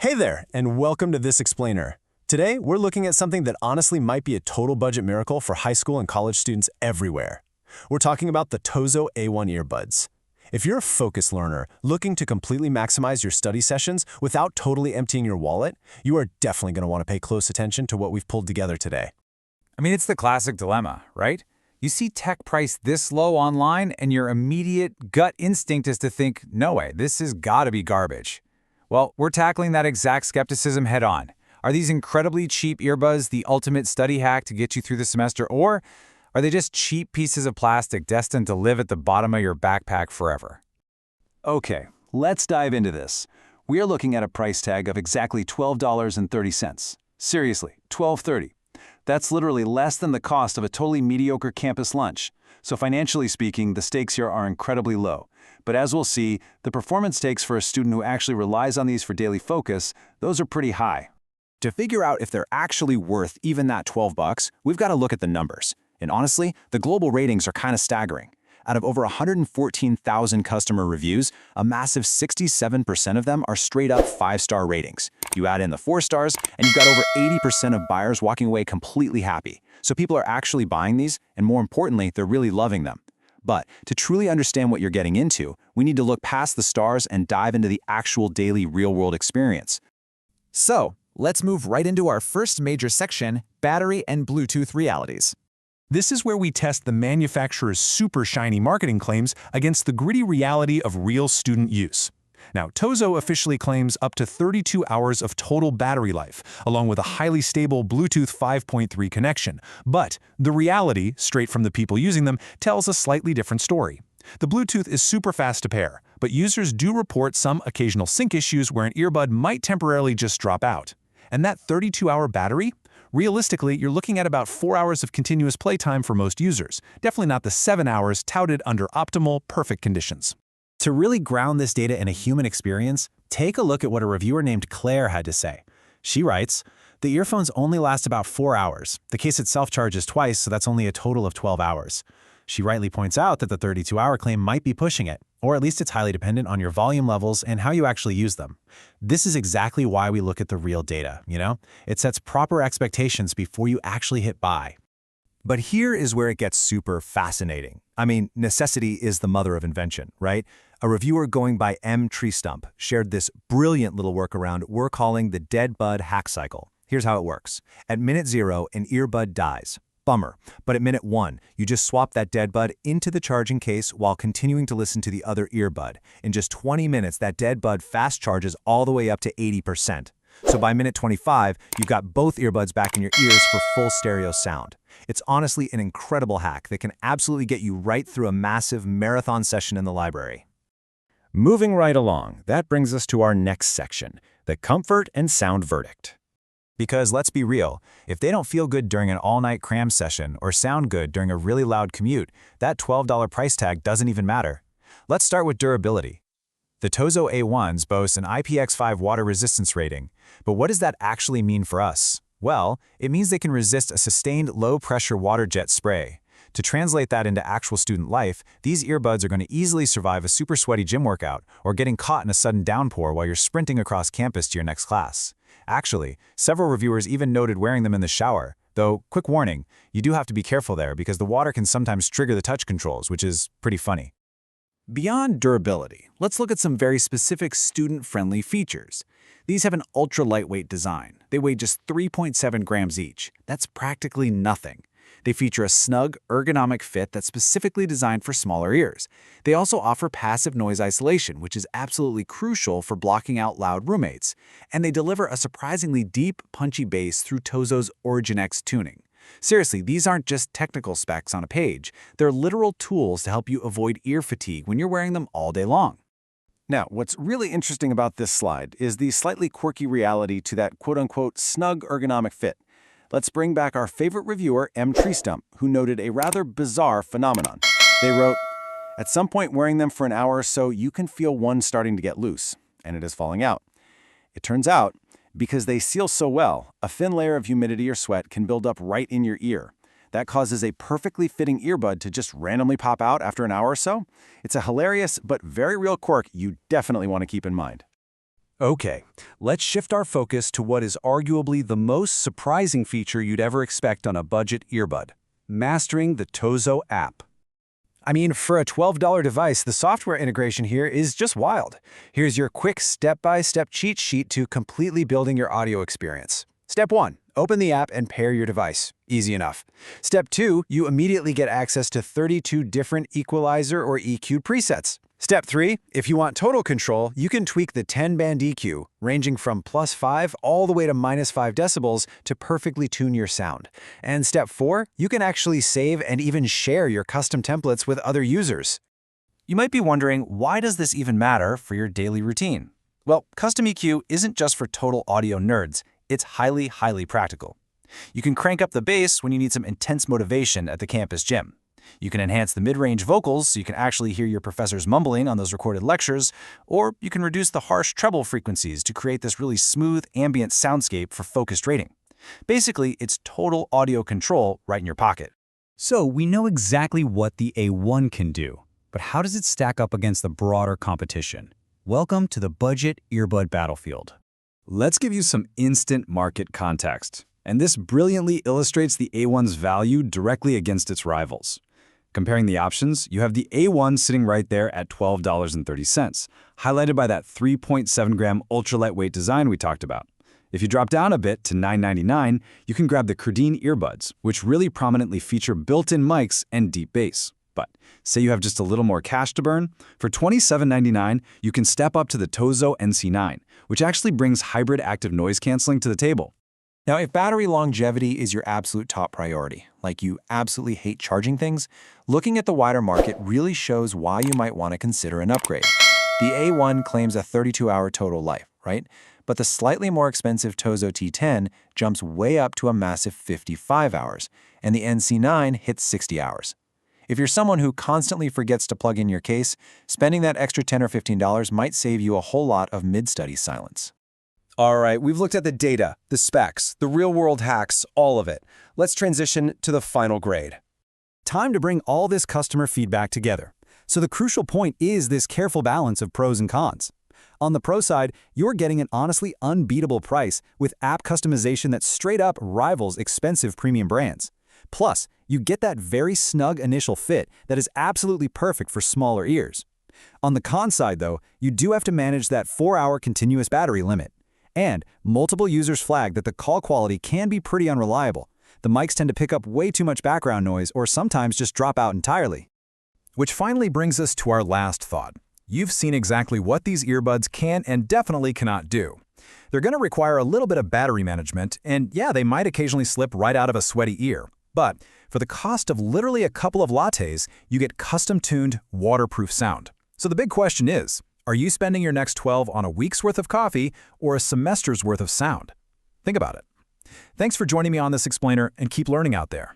Hey there, and welcome to This Explainer. Today, we're looking at something that honestly might be a total budget miracle for high school and college students everywhere. We're talking about the TOZO A1 earbuds. If you're a focused learner looking to completely maximize your study sessions without totally emptying your wallet, you are definitely going to want to pay close attention to what we've pulled together today. I mean, it's the classic dilemma, right? You see tech priced this low online, and your immediate gut instinct is to think, no way, this has got to be garbage. Well, we're tackling that exact skepticism head on. Are these incredibly cheap earbuds the ultimate study hack to get you through the semester, or are they just cheap pieces of plastic destined to live at the bottom of your backpack forever? Okay, let's dive into this. We are looking at a price tag of exactly $12.30. Seriously, $12.30. That's literally less than the cost of a totally mediocre campus lunch. So financially speaking, the stakes here are incredibly low. But as we'll see, the performance stakes for a student who actually relies on these for daily focus, those are pretty high. To figure out if they're actually worth even that $12, we've got to look at the numbers. And honestly, the global ratings are kind of staggering. Out of over 114,000 customer reviews, a massive 67% of them are straight-up 5-star ratings. You add in the 4 stars, and you've got over 80% of buyers walking away completely happy. So people are actually buying these, and more importantly, they're really loving them. But to truly understand what you're getting into, we need to look past the stars and dive into the actual daily real-world experience. So, let's move right into our first major section, battery and Bluetooth realities. This is where we test the manufacturer's super shiny marketing claims against the gritty reality of real student use. Now, TOZO officially claims up to 32 hours of total battery life, along with a highly stable Bluetooth 5.3 connection. But the reality, straight from the people using them, tells a slightly different story. The Bluetooth is super fast to pair, but users do report some occasional sync issues where an earbud might temporarily just drop out. And that 32-hour battery? Realistically, you're looking at about 4 hours of continuous playtime for most users, definitely not the 7 hours touted under optimal, perfect conditions. To really ground this data in a human experience, take a look at what a reviewer named Claire had to say. She writes, "The earphones only last about 4 hours. The case itself charges twice, so that's only a total of 12 hours. She rightly points out that the 32-hour claim might be pushing it, or at least it's highly dependent on your volume levels and how you actually use them. This is exactly why we look at the real data, you know? It sets proper expectations before you actually hit buy." But here is where it gets super fascinating. I mean, necessity is the mother of invention, right? A reviewer going by M. Treestump shared this brilliant little workaround we're calling the dead bud hack cycle. Here's how it works. At minute 0, an earbud dies. Bummer. But at minute 1, you just swap that dead bud into the charging case while continuing to listen to the other earbud. In just 20 minutes, that dead bud fast charges all the way up to 80%. So by minute 25, you've got both earbuds back in your ears for full stereo sound. It's honestly an incredible hack that can absolutely get you right through a massive marathon session in the library. Moving right along, that brings us to our next section, the comfort and sound verdict. Because let's be real, if they don't feel good during an all-night cram session or sound good during a really loud commute, that $12 price tag doesn't even matter. Let's start with durability. The TOZO A1s boast an IPX5 water resistance rating, but what does that actually mean for us? Well, it means they can resist a sustained low-pressure water jet spray. To translate that into actual student life, these earbuds are going to easily survive a super sweaty gym workout or getting caught in a sudden downpour while you're sprinting across campus to your next class. Actually, several reviewers even noted wearing them in the shower, though, quick warning, you do have to be careful there because the water can sometimes trigger the touch controls, which is pretty funny. Beyond durability, let's look at some very specific student-friendly features. These have an ultra-lightweight design. They weigh just 3.7 grams each. That's practically nothing. They feature a snug, ergonomic fit that's specifically designed for smaller ears. They also offer passive noise isolation, which is absolutely crucial for blocking out loud roommates. And they deliver a surprisingly deep, punchy bass through TOZO's Origin X tuning. Seriously, these aren't just technical specs on a page. They're literal tools to help you avoid ear fatigue when you're wearing them all day long. Now, what's really interesting about this slide is the slightly quirky reality to that quote-unquote snug ergonomic fit. Let's bring back our favorite reviewer, M. Treestump, who noted a rather bizarre phenomenon. They wrote, "At some point wearing them for an hour or so, you can feel one starting to get loose, and it is falling out. It turns out, because they seal so well, a thin layer of humidity or sweat can build up right in your ear. That causes a perfectly fitting earbud to just randomly pop out after an hour or so. It's a hilarious but very real quirk you definitely want to keep in mind." Okay, let's shift our focus to what is arguably the most surprising feature you'd ever expect on a budget earbud: mastering the TOZO app. I mean, for a $12 device, the software integration here is just wild. Here's your quick step-by-step cheat sheet to completely building your audio experience. Step 1. Open the app and pair your device. Easy enough. Step 2. You immediately get access to 32 different equalizer or EQ presets. Step 3. If you want total control, you can tweak the 10-band EQ, ranging from +5 all the way to -5 decibels to perfectly tune your sound. And Step 4. You can actually save and even share your custom templates with other users. You might be wondering, why does this even matter for your daily routine? Well, custom EQ isn't just for total audio nerds. It's highly, highly practical. You can crank up the bass when you need some intense motivation at the campus gym. You can enhance the mid-range vocals so you can actually hear your professors mumbling on those recorded lectures, or you can reduce the harsh treble frequencies to create this really smooth ambient soundscape for focused rating. Basically, it's total audio control right in your pocket. So we know exactly what the A1 can do, but how does it stack up against the broader competition? Welcome to the budget earbud battlefield. Let's give you some instant market context, and this brilliantly illustrates the A1's value directly against its rivals. Comparing the options, you have the A1 sitting right there at $12.30, highlighted by that 3.7-gram ultra-lightweight design we talked about. If you drop down a bit to $9.99, you can grab the Creedine earbuds, which really prominently feature built-in mics and deep bass. But say you have just a little more cash to burn, for $27.99, you can step up to the TOZO NC9, which actually brings hybrid active noise canceling to the table. Now, if battery longevity is your absolute top priority, like you absolutely hate charging things, looking at the wider market really shows why you might want to consider an upgrade. The A1 claims a 32-hour total life, right? But the slightly more expensive TOZO T10 jumps way up to a massive 55 hours, and the NC9 hits 60 hours. If you're someone who constantly forgets to plug in your case, spending that extra $10 or $15 might save you a whole lot of mid-study silence. All right, we've looked at the data, the specs, the real-world hacks, all of it. Let's transition to the final grade. Time to bring all this customer feedback together. So the crucial point is this careful balance of pros and cons. On the pro side, you're getting an honestly unbeatable price with app customization that straight up rivals expensive premium brands. Plus, you get that very snug initial fit that is absolutely perfect for smaller ears. On the con side, though, you do have to manage that 4-hour continuous battery limit. And multiple users flag that the call quality can be pretty unreliable. The mics tend to pick up way too much background noise or sometimes just drop out entirely. Which finally brings us to our last thought. You've seen exactly what these earbuds can and definitely cannot do. They're going to require a little bit of battery management, and yeah, they might occasionally slip right out of a sweaty ear. But for the cost of literally a couple of lattes, you get custom-tuned, waterproof sound. So the big question is, are you spending your next 12 on a week's worth of coffee or a semester's worth of sound? Think about it. Thanks for joining me on this explainer, and keep learning out there.